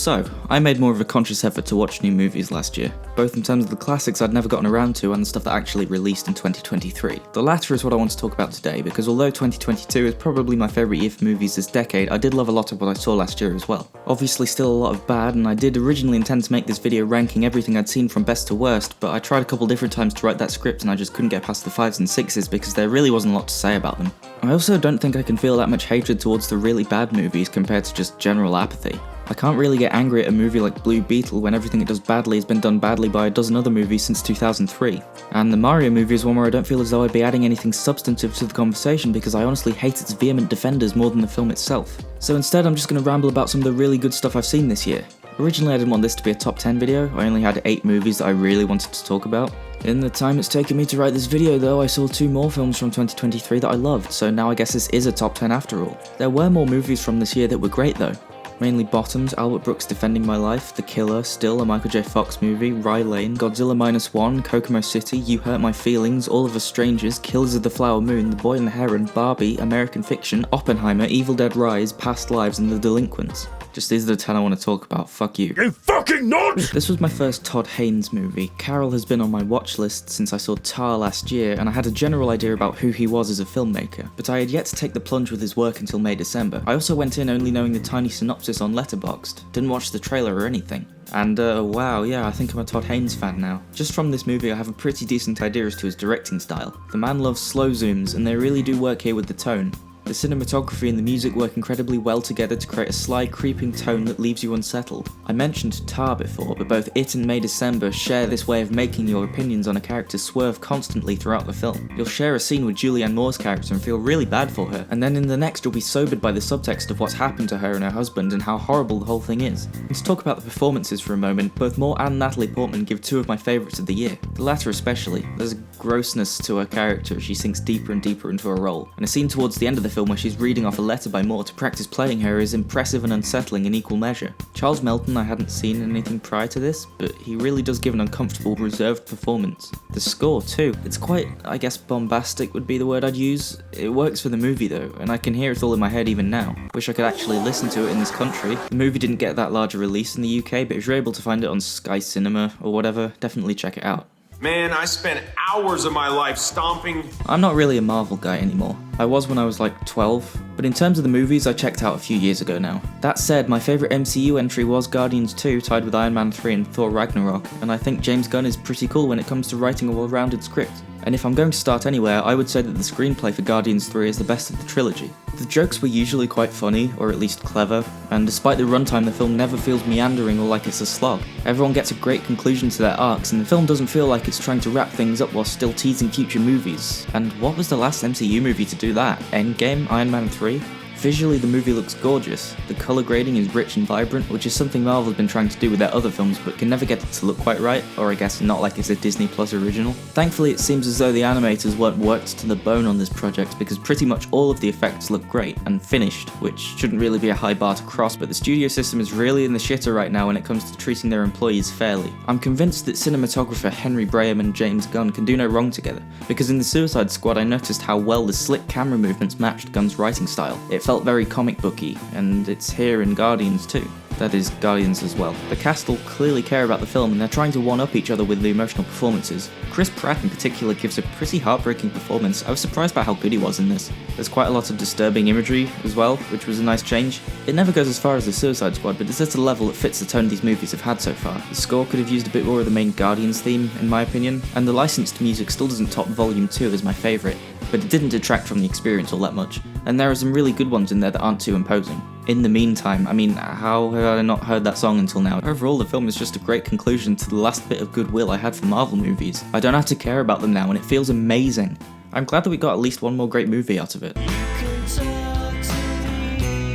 So, I made more of a conscious effort to watch new movies last year, both in terms of the classics I'd never gotten around to and the stuff that actually released in 2023. The latter is what I want to talk about today, because although 2022 is probably my favourite year for movies this decade, I did love a lot of what I saw last year as well. Obviously still a lot of bad, and I did originally intend to make this video ranking everything I'd seen from best to worst, but I tried a couple different times to write that script and I just couldn't get past the 5s and 6s because there really wasn't a lot to say about them. I also don't think I can feel that much hatred towards the really bad movies compared to just general apathy. I can't really get angry at a movie like Blue Beetle when everything it does badly has been done badly by a dozen other movies since 2003. And the Mario movie is one where I don't feel as though I'd be adding anything substantive to the conversation because I honestly hate its vehement defenders more than the film itself. So instead I'm just going to ramble about some of the really good stuff I've seen this year. Originally I didn't want this to be a top 10 video, I only had 8 movies that I really wanted to talk about. In the time it's taken me to write this video though, I saw 2 more films from 2023 that I loved, so now I guess this is a top 10 after all. There were more movies from this year that were great though. Mainly Bottoms, Albert Brooks Defending My Life, The Killer, Still, a Michael J. Fox movie, Rye Lane, Godzilla -1, Kokomo City, You Hurt My Feelings, All of Us Strangers, Killers of the Flower Moon, The Boy and the Heron, Barbie, American Fiction, Oppenheimer, Evil Dead Rise, Past Lives, and The Delinquents. Just these are the 10 I want to talk about, fuck you. You fucking nuts! This was my first Todd Haynes movie. Carol has been on my watch list since I saw Tar last year, and I had a general idea about who he was as a filmmaker, but I had yet to take the plunge with his work until May-December. I also went in only knowing the tiny synopsis on Letterboxd, didn't watch the trailer or anything. And wow, yeah, I think I'm a Todd Haynes fan now. Just from this movie I have a pretty decent idea as to his directing style. The man loves slow zooms, and they really do work here with the tone. The cinematography and the music work incredibly well together to create a sly, creeping tone that leaves you unsettled. I mentioned Tar before, but both it and May-December share this way of making your opinions on a character swerve constantly throughout the film. You'll share a scene with Julianne Moore's character and feel really bad for her, and then in the next you'll be sobered by the subtext of what's happened to her and her husband and how horrible the whole thing is. And to talk about the performances for a moment, both Moore and Natalie Portman give 2 of my favourites of the year. The latter especially. There's a grossness to her character as she sinks deeper and deeper into her role, and a scene towards the end of the film where she's reading off a letter by Moore to practice playing her is impressive and unsettling in equal measure. Charles Melton I hadn't seen in anything prior to this, but he really does give an uncomfortable, reserved performance. The score too, it's quite, I guess bombastic would be the word I'd use. It works for the movie though, and I can hear it all in my head even now. Wish I could actually listen to it in this country. The movie didn't get that large a release in the UK, but if you're able to find it on Sky Cinema or whatever, definitely check it out. Man, I spent hours of my life stomping. I'm not really a Marvel guy anymore. I was when I was like 12, but in terms of the movies I checked out a few years ago now. That said, my favourite MCU entry was Guardians 2, tied with Iron Man 3 and Thor Ragnarok, and I think James Gunn is pretty cool when it comes to writing a well-rounded script. And if I'm going to start anywhere, I would say that the screenplay for Guardians 3 is the best of the trilogy. The jokes were usually quite funny, or at least clever, and despite the runtime the film never feels meandering or like it's a slog. Everyone gets a great conclusion to their arcs, and the film doesn't feel like it's trying to wrap things up while still teasing future movies. And what was the last MCU movie to do that? Endgame? Iron Man 3? Visually, the movie looks gorgeous. The colour grading is rich and vibrant, which is something Marvel have been trying to do with their other films but can never get it to look quite right, or I guess not like it's a Disney Plus original. Thankfully, it seems as though the animators weren't worked to the bone on this project because pretty much all of the effects look great and finished, which shouldn't really be a high bar to cross, but the studio system is really in the shitter right now when it comes to treating their employees fairly. I'm convinced that cinematographer Henry Braham and James Gunn can do no wrong together, because in the Suicide Squad I noticed how well the slick camera movements matched Gunn's writing style. It felt very comic booky, and it's here in Guardians too. That is, Guardians as well. The cast all clearly care about the film and they're trying to one-up each other with the emotional performances. Chris Pratt in particular gives a pretty heartbreaking performance. I was surprised by how good he was in this. There's quite a lot of disturbing imagery as well, which was a nice change. It never goes as far as the Suicide Squad, but it's at a level that fits the tone these movies have had so far. The score could have used a bit more of the main Guardians theme, in my opinion, and the licensed music still doesn't top Volume 2 as my favourite, but it didn't detract from the experience all that much, and there are some really good ones in there that aren't too imposing. In the Meantime, I mean, how have I not heard that song until now? Overall, the film is just a great conclusion to the last bit of goodwill I had for Marvel movies. I don't have to care about them now, and it feels amazing. I'm glad that we got at least one more great movie out of it.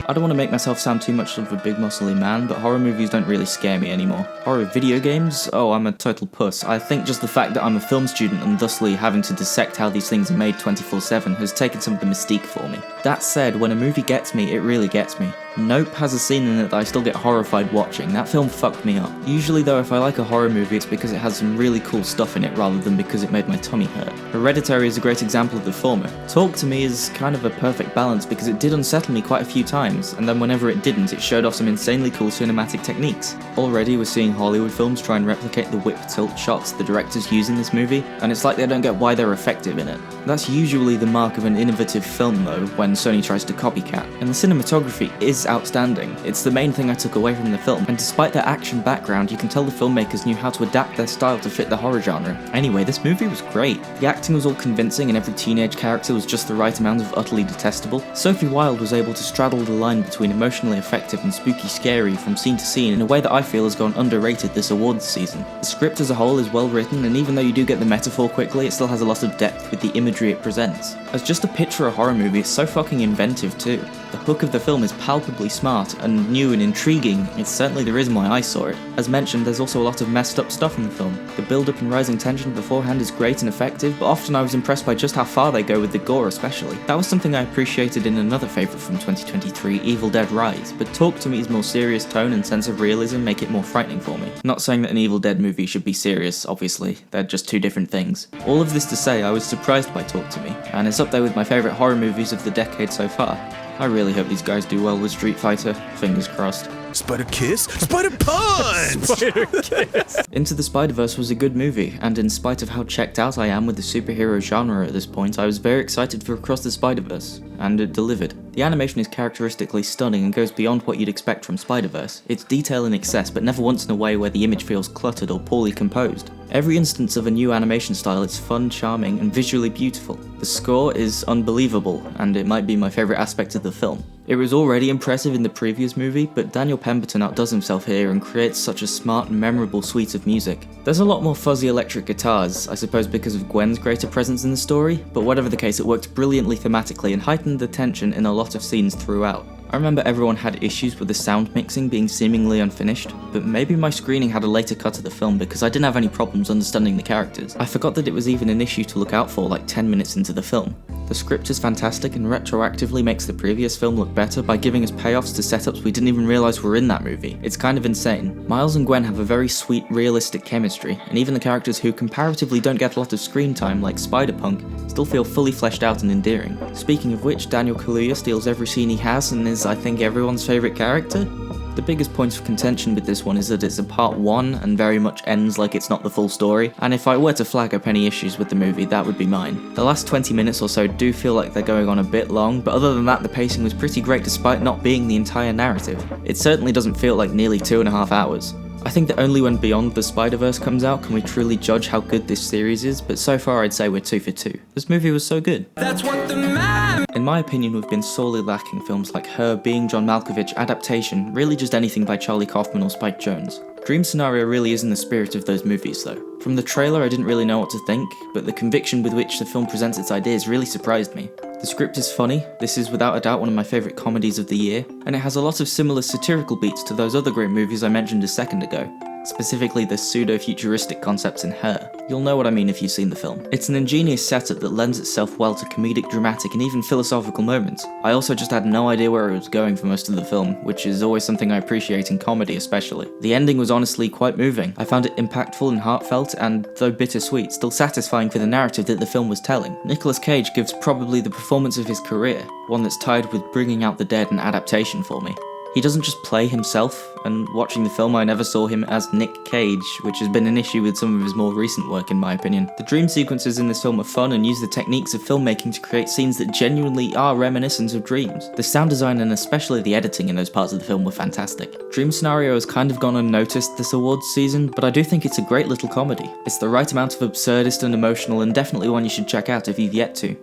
I don't want to make myself sound too much of a big muscly man, but horror movies don't really scare me anymore. Horror video games? Oh, I'm a total puss. I think just the fact that I'm a film student and thusly having to dissect how these things are made 24/7 has taken some of the mystique for me. That said, when a movie gets me, it really gets me. Nope has a scene in it that I still get horrified watching. That film fucked me up. Usually though, if I like a horror movie, it's because it has some really cool stuff in it rather than because it made my tummy hurt. Hereditary is a great example of the former. Talk to Me is kind of a perfect balance because it did unsettle me quite a few times, and then whenever it didn't, it showed off some insanely cool cinematic techniques. Already we're seeing Hollywood films try and replicate the whip tilt shots the directors use in this movie, and it's like they don't get why they're effective in it. That's usually the mark of an innovative film though, when Sony tries to copycat, and the cinematography is outstanding. It's the main thing I took away from the film, and despite their action background, you can tell the filmmakers knew how to adapt their style to fit the horror genre. Anyway, this movie was great. The acting was all convincing and every teenage character was just the right amount of utterly detestable. Sophie Wilde was able to straddle the line between emotionally effective and spooky scary from scene to scene in a way that I feel has gone underrated this awards season. The script as a whole is well written, and even though you do get the metaphor quickly, it still has a lot of depth with the imagery it presents. As just a pitch for a horror movie, it's so fucking inventive too. The hook of the film is palpably smart and new and intriguing. It's certainly the reason why I saw it. As mentioned, there's also a lot of messed up stuff in the film. The build-up and rising tension beforehand is great and effective, but often I was impressed by just how far they go with the gore especially. That was something I appreciated in another favourite from 2023, Evil Dead Rise, but Talk to Me's more serious tone and sense of realism make it more frightening for me. Not saying that an Evil Dead movie should be serious, obviously, they're just two different things. All of this to say, I was surprised by Talk to Me, and it's up there with my favourite horror movies of the decade so far. I really hope these guys do well with Street Fighter, fingers crossed. Spider kiss, spider punch! Spider kiss! Into the Spider-Verse was a good movie, and in spite of how checked out I am with the superhero genre at this point, I was very excited for Across the Spider-Verse, and it delivered. The animation is characteristically stunning and goes beyond what you'd expect from Spider-Verse. It's detail in excess, but never once in a way where the image feels cluttered or poorly composed. Every instance of a new animation style is fun, charming, and visually beautiful. The score is unbelievable, and it might be my favourite aspect of the film. It was already impressive in the previous movie, but Daniel Pemberton outdoes himself here and creates such a smart and memorable suite of music. There's a lot more fuzzy electric guitars, I suppose because of Gwen's greater presence in the story, but whatever the case, it worked brilliantly thematically and heightened the tension in a lot of scenes throughout. I remember everyone had issues with the sound mixing being seemingly unfinished, but maybe my screening had a later cut of the film because I didn't have any problems understanding the characters. I forgot that it was even an issue to look out for like 10 minutes into the film. The script is fantastic and retroactively makes the previous film look better by giving us payoffs to setups we didn't even realise were in that movie. It's kind of insane. Miles and Gwen have a very sweet, realistic chemistry, and even the characters who comparatively don't get a lot of screen time, like Spider-Punk, still feel fully fleshed out and endearing. Speaking of which, Daniel Kaluuya steals every scene he has and is, I think, everyone's favourite character. The biggest point of contention with this one is that it's a part 1 and very much ends like it's not the full story, and if I were to flag up any issues with the movie, that would be mine. The last 20 minutes or so do feel like they're going on a bit long, but other than that the pacing was pretty great despite not being the entire narrative. It certainly doesn't feel like nearly 2.5 hours. I think that only when Beyond the Spider-Verse comes out can we truly judge how good this series is, but so far I'd say we're 2 for 2. This movie was so good. That's what the man! In my opinion, we've been sorely lacking films like Her, Being John Malkovich, Adaptation, really just anything by Charlie Kaufman or Spike Jonze. Dream Scenario really is in the spirit of those movies though. From the trailer I didn't really know what to think, but the conviction with which the film presents its ideas really surprised me. The script is funny, this is without a doubt one of my favourite comedies of the year, and it has a lot of similar satirical beats to those other great movies I mentioned a second ago. Specifically the pseudo-futuristic concepts in Her. You'll know what I mean if you've seen the film. It's an ingenious setup that lends itself well to comedic, dramatic, and even philosophical moments. I also just had no idea where it was going for most of the film, which is always something I appreciate in comedy especially. The ending was honestly quite moving. I found it impactful and heartfelt, and though bittersweet, still satisfying for the narrative that the film was telling. Nicolas Cage gives probably the performance of his career, one that's tied with Bringing Out the Dead and Adaptation for me. He doesn't just play himself, and watching the film I never saw him as Nick Cage, which has been an issue with some of his more recent work in my opinion. The dream sequences in this film are fun and use the techniques of filmmaking to create scenes that genuinely are reminiscent of dreams. The sound design and especially the editing in those parts of the film were fantastic. Dream Scenario has kind of gone unnoticed this awards season, but I do think it's a great little comedy. It's the right amount of absurdist and emotional, and definitely one you should check out if you've yet to.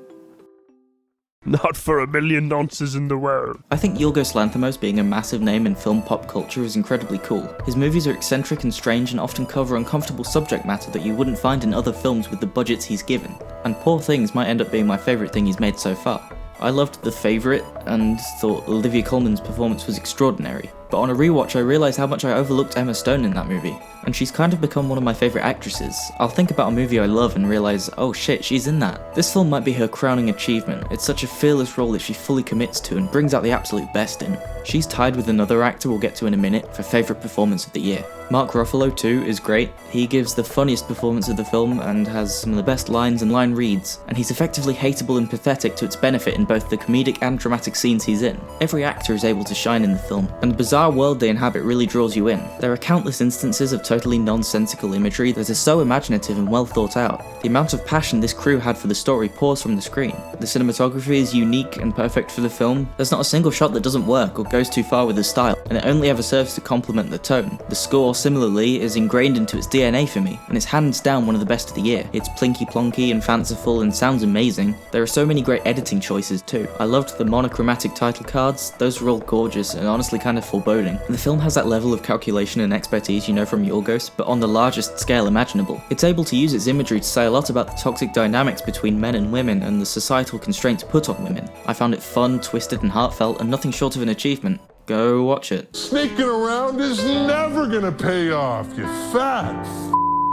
Not for a million nonces in the world. I think Yorgos Lanthimos being a massive name in film pop culture is incredibly cool. His movies are eccentric and strange and often cover uncomfortable subject matter that you wouldn't find in other films with the budgets he's given. And Poor Things might end up being my favourite thing he's made so far. I loved The Favourite and thought Olivia Colman's performance was extraordinary, but on a rewatch I realised how much I overlooked Emma Stone in that movie. and she's kind of become one of my favourite actresses. I'll think about a movie I love and realise, oh shit, she's in that. This film might be her crowning achievement. It's such a fearless role that she fully commits to and brings out the absolute best in. She's tied with another actor we'll get to in a minute for favourite performance of the year. Mark Ruffalo too is great. He gives the funniest performance of the film and has some of the best lines and line reads, and he's effectively hateable and pathetic to its benefit in both the comedic and dramatic scenes he's in. Every actor is able to shine in the film, and the bizarre world they inhabit really draws you in. There are countless instances of totally nonsensical imagery that are so imaginative and well thought out. The amount of passion this crew had for the story pours from the screen. The cinematography is unique and perfect for the film. There's not a single shot that doesn't work or goes too far with the style, and it only ever serves to complement the tone. The score, similarly, is ingrained into its DNA for me, and it's hands down one of the best of the year. It's plinky plonky and fanciful and sounds amazing. There are so many great editing choices too. I loved the monochromatic title cards, those were all gorgeous and honestly kind of foreboding. And the film has that level of calculation and expertise you know from Yorgos, but on the largest scale imaginable. It's able to use its imagery to say a lot about the toxic dynamics between men and women and the societal constraints put on women. I found it fun, twisted and heartfelt, and nothing short of an achievement. Go watch it. Sneaking around is never gonna pay off, you fat.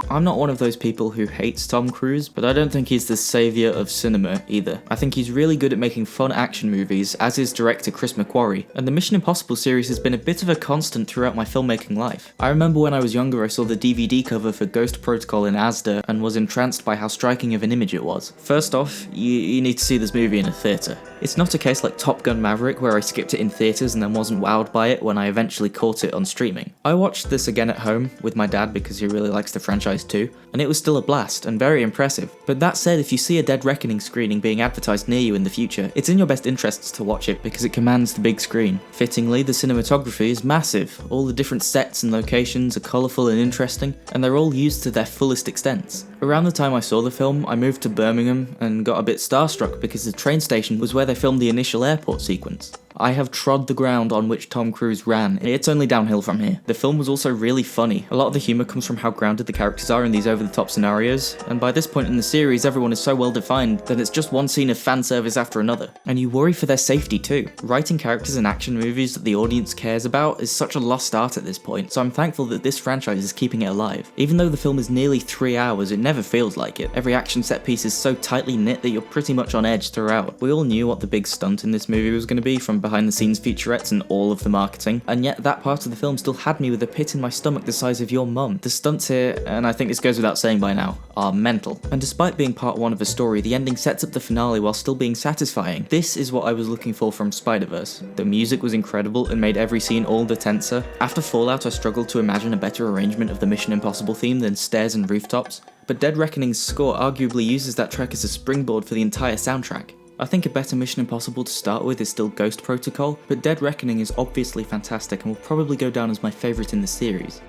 I'm not one of those people who hates Tom Cruise, but I don't think he's the saviour of cinema either. I think he's really good at making fun action movies, as is director Chris McQuarrie, and the Mission Impossible series has been a bit of a constant throughout my filmmaking life. I remember when I was younger I saw the DVD cover for Ghost Protocol in Asda and was entranced by how striking of an image it was. First off, you need to see this movie in a theatre. It's not a case like Top Gun Maverick where I skipped it in theatres and then wasn't wowed by it when I eventually caught it on streaming. I watched this again at home with my dad because he really likes the franchise too, and it was still a blast and very impressive. But that said, if you see a Dead Reckoning screening being advertised near you in the future, it's in your best interests to watch it because it commands the big screen. Fittingly, the cinematography is massive. All the different sets and locations are colourful and interesting, and they're all used to their fullest extents. Around the time I saw the film, I moved to Birmingham and got a bit starstruck because the train station was where they filmed the initial airport sequence. I have trod the ground on which Tom Cruise ran. It's only downhill from here. The film was also really funny. A lot of the humour comes from how grounded the characters are in these over-the-top scenarios, and by this point in the series everyone is so well defined that it's just one scene of fan service after another. And you worry for their safety too. Writing characters in action movies that the audience cares about is such a lost art at this point, so I'm thankful that this franchise is keeping it alive. Even though the film is nearly 3 hours, it never feels like it. Every action set piece is so tightly knit that you're pretty much on edge throughout. We all knew what the big stunt in this movie was going to be from behind the scenes featurettes and all of the marketing, and yet that part of the film still had me with a pit in my stomach the size of your mum. The stunts here, and I think this goes without saying by now, are mental. And despite being part one of a story, the ending sets up the finale while still being satisfying. This is what I was looking for from Spider-Verse. The music was incredible and made every scene all the tenser. After Fallout, I struggled to imagine a better arrangement of the Mission Impossible theme than stairs and rooftops, but Dead Reckoning's score arguably uses that track as a springboard for the entire soundtrack. I think a better Mission Impossible to start with is still Ghost Protocol, but Dead Reckoning is obviously fantastic and will probably go down as my favourite in the series.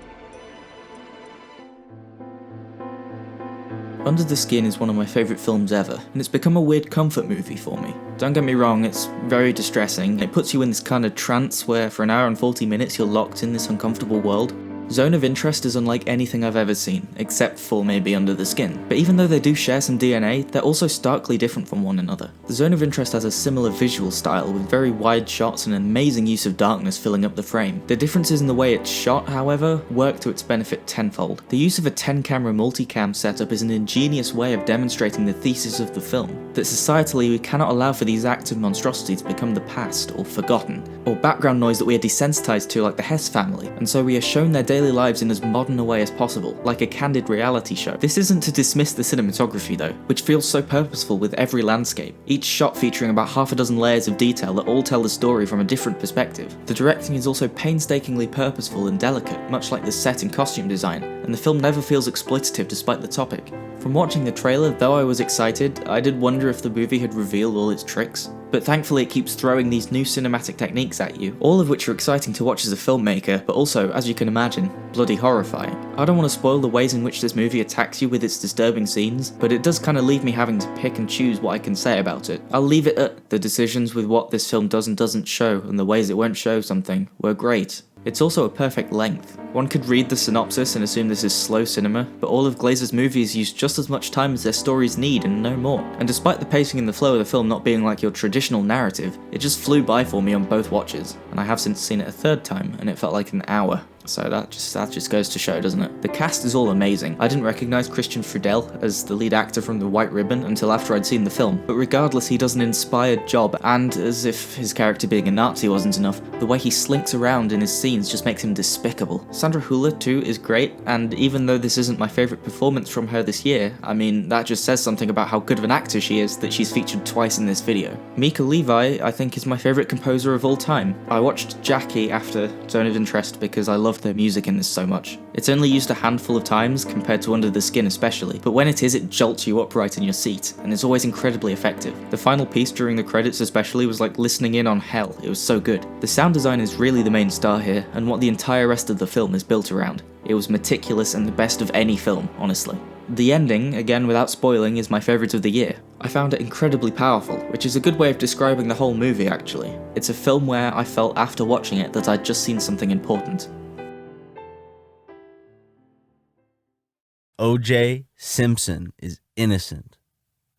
Under the Skin is one of my favourite films ever, and it's become a weird comfort movie for me. Don't get me wrong, it's very distressing. It puts you in this kind of trance where for an hour and 40 minutes you're locked in this uncomfortable world. Zone of Interest is unlike anything I've ever seen, except for maybe Under the Skin. But even though they do share some DNA, they're also starkly different from one another. The Zone of Interest has a similar visual style, with very wide shots and an amazing use of darkness filling up the frame. The differences in the way it's shot, however, work to its benefit tenfold. The use of a 10-camera multicam setup is an ingenious way of demonstrating the thesis of the film, that societally we cannot allow for these acts of monstrosity to become the past, or forgotten, or background noise that we are desensitized to like the Hess family, and so we are shown their daily lives in as modern a way as possible, like a candid reality show. This isn't to dismiss the cinematography though, which feels so purposeful with every landscape, each shot featuring about half a dozen layers of detail that all tell the story from a different perspective. The directing is also painstakingly purposeful and delicate, much like the set and costume design, and the film never feels exploitative despite the topic. From watching the trailer, though I was excited, I did wonder if the movie had revealed all its tricks. But thankfully it keeps throwing these new cinematic techniques at you, all of which are exciting to watch as a filmmaker, but also, as you can imagine, bloody horrifying. I don't want to spoil the ways in which this movie attacks you with its disturbing scenes, but it does kind of leave me having to pick and choose what I can say about it. I'll leave it at the decisions with what this film does and doesn't show, and the ways it won't show something, were great. It's also a perfect length. One could read the synopsis and assume this is slow cinema, but all of Glazer's movies use just as much time as their stories need and no more. And despite the pacing and the flow of the film not being like your traditional narrative, it just flew by for me on both watches, and I have since seen it a third time, and it felt like an hour. So that just goes to show, doesn't it? The cast is all amazing. I didn't recognise Christian Friedel as the lead actor from The White Ribbon until after I'd seen the film, but regardless, he does an inspired job, and as if his character being a Nazi wasn't enough, the way he slinks around in his scenes just makes him despicable. Sandra Hüller too is great, and even though this isn't my favourite performance from her this year, I mean, that just says something about how good of an actor she is that she's featured twice in this video. Mika Levi, I think, is my favourite composer of all time. I watched Jackie after Zone of Interest because I loved their music in this so much. It's only used a handful of times compared to Under the Skin especially, but when it is, it jolts you upright in your seat, and it's always incredibly effective. The final piece during the credits especially was like listening in on hell, it was so good. The sound design is really the main star here, and what the entire rest of the film is built around. It was meticulous and the best of any film, honestly. The ending, again without spoiling, is my favourite of the year. I found it incredibly powerful, which is a good way of describing the whole movie actually. It's a film where I felt after watching it that I'd just seen something important. O.J. Simpson is innocent.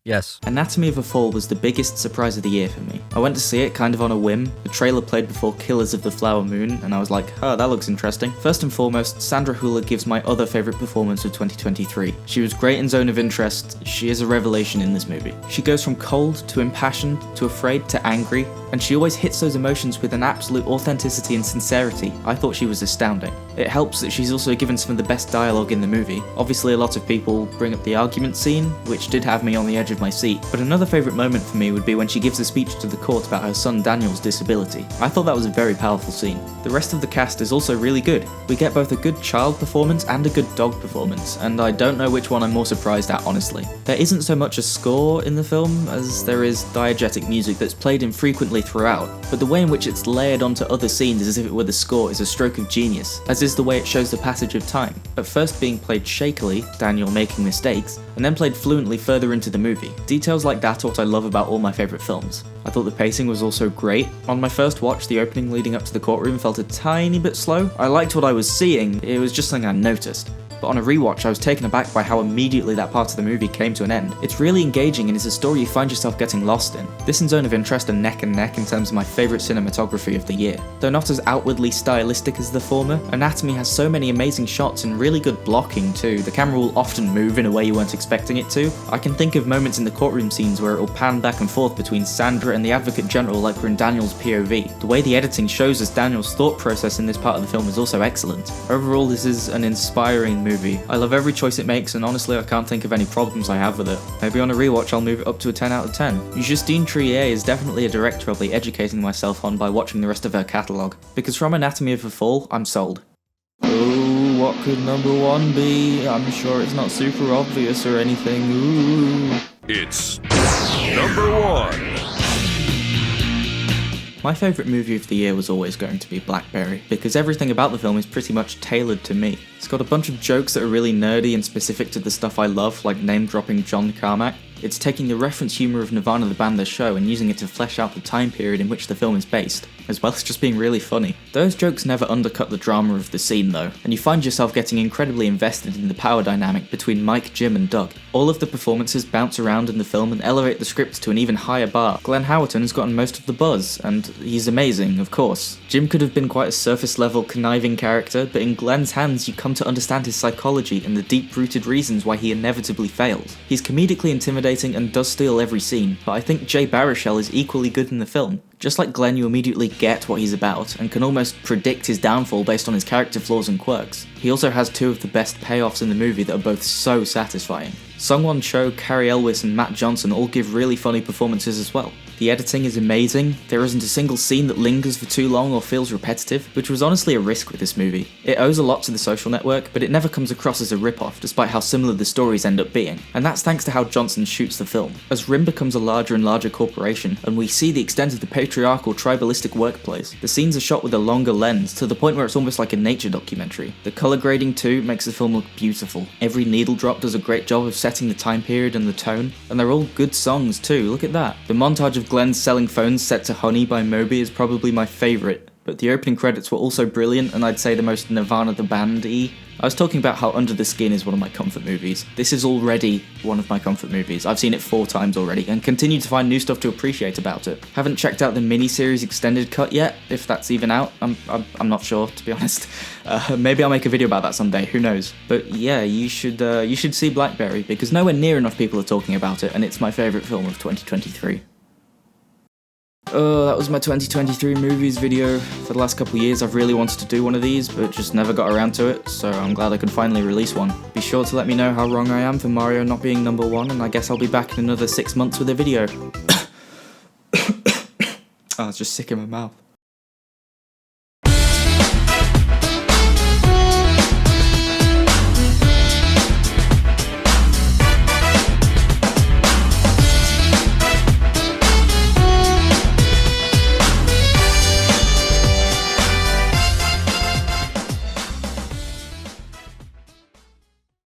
Yes. Anatomy of a Fall was the biggest surprise of the year for me. I went to see it kind of on a whim. The trailer played before Killers of the Flower Moon, and I was like, oh, that looks interesting. First and foremost, Sandra Hüller gives my other favourite performance of 2023. She was great in Zone of Interest, she is a revelation in this movie. She goes from cold to impassioned to afraid to angry, and she always hits those emotions with an absolute authenticity and sincerity. I thought she was astounding. It helps that she's also given some of the best dialogue in the movie. Obviously a lot of people bring up the argument scene, which did have me on the edge of my seat, but another favourite moment for me would be when she gives a speech to the court about her son Daniel's disability. I thought that was a very powerful scene. The rest of the cast is also really good. We get both a good child performance and a good dog performance, and I don't know which one I'm more surprised at, honestly. There isn't so much a score in the film as there is diegetic music that's played infrequently throughout, but the way in which it's layered onto other scenes as if it were the score is a stroke of genius, as is the way it shows the passage of time. At first being played shakily, Daniel making mistakes, and then played fluently further into the movie. Details like that are what I love about all my favourite films. I thought the pacing was also great. On my first watch, the opening leading up to the courtroom felt a tiny bit slow. I liked what I was seeing, it was just something I noticed. But on a rewatch, I was taken aback by how immediately that part of the movie came to an end. It's really engaging and it's a story you find yourself getting lost in. This and Zone of Interest are neck and neck in terms of my favourite cinematography of the year. Though not as outwardly stylistic as the former, Anatomy has so many amazing shots and really good blocking too. The camera will often move in a way you weren't expecting it to. I can think of moments in the courtroom scenes where it will pan back and forth between Sandra and the Advocate General like we're in Daniel's POV. The way the editing shows us Daniel's thought process in this part of the film is also excellent. Overall, this is an inspiring movie. I love every choice it makes, and honestly I can't think of any problems I have with it. Maybe on a rewatch I'll move it up to a 10 out of 10. Justine Trier is definitely a director I'll be educating myself on by watching the rest of her catalogue, because from Anatomy of a Fall, I'm sold. Oh, what could number one be? I'm sure it's not super obvious or anything. Ooh. It's number one. My favourite movie of the year was always going to be Blackberry, because everything about the film is pretty much tailored to me. It's got a bunch of jokes that are really nerdy and specific to the stuff I love, like name-dropping John Carmack. It's taking the reference humour of Nirvana the band The Show and using it to flesh out the time period in which the film is based, as well as just being really funny. Those jokes never undercut the drama of the scene though, and you find yourself getting incredibly invested in the power dynamic between Mike, Jim and Doug. All of the performances bounce around in the film and elevate the script to an even higher bar. Glenn Howerton has gotten most of the buzz, and he's amazing, of course. Jim could have been quite a surface-level, conniving character, but in Glenn's hands you come to understand his psychology and the deep-rooted reasons why he inevitably fails. He's comedically intimidating and does steal every scene, but I think Jay Baruchel is equally good in the film. Just like Glenn, you immediately get what he's about, and can almost predict his downfall based on his character flaws and quirks. He also has two of the best payoffs in the movie that are both so satisfying. Sungwon Cho, Carrie Elwes and Matt Johnson all give really funny performances as well. The editing is amazing, there isn't a single scene that lingers for too long or feels repetitive, which was honestly a risk with this movie. It owes a lot to The Social Network, but it never comes across as a rip-off, despite how similar the stories end up being, and that's thanks to how Johnson shoots the film. As RIM becomes a larger and larger corporation, and we see the extent of the patriarchal, tribalistic workplace, the scenes are shot with a longer lens, to the point where it's almost like a nature documentary. The colour grading too makes the film look beautiful. Every needle drop does a great job of setting the time period and the tone, and they're all good songs too, look at that. The montage of Glenn selling phones set to Honey by Moby is probably my favourite. But the opening credits were also brilliant, and I'd say the most Nirvana the Band-y. I was talking about how Under the Skin is one of my comfort movies. This is already one of my comfort movies. I've seen it 4 times already, and continue to find new stuff to appreciate about it. Haven't checked out the miniseries extended cut yet, if that's even out. I'm not sure, to be honest. Maybe I'll make a video about that someday, who knows. But yeah, you should see Blackberry, because nowhere near enough people are talking about it, and it's my favourite film of 2023. Oh, that was my 2023 movies video. For the last couple of years I've really wanted to do one of these, but just never got around to it, so I'm glad I could finally release one. Be sure to let me know how wrong I am for Mario not being number 1, and I guess I'll be back in another 6 months with a video. Oh, it's just sick in my mouth.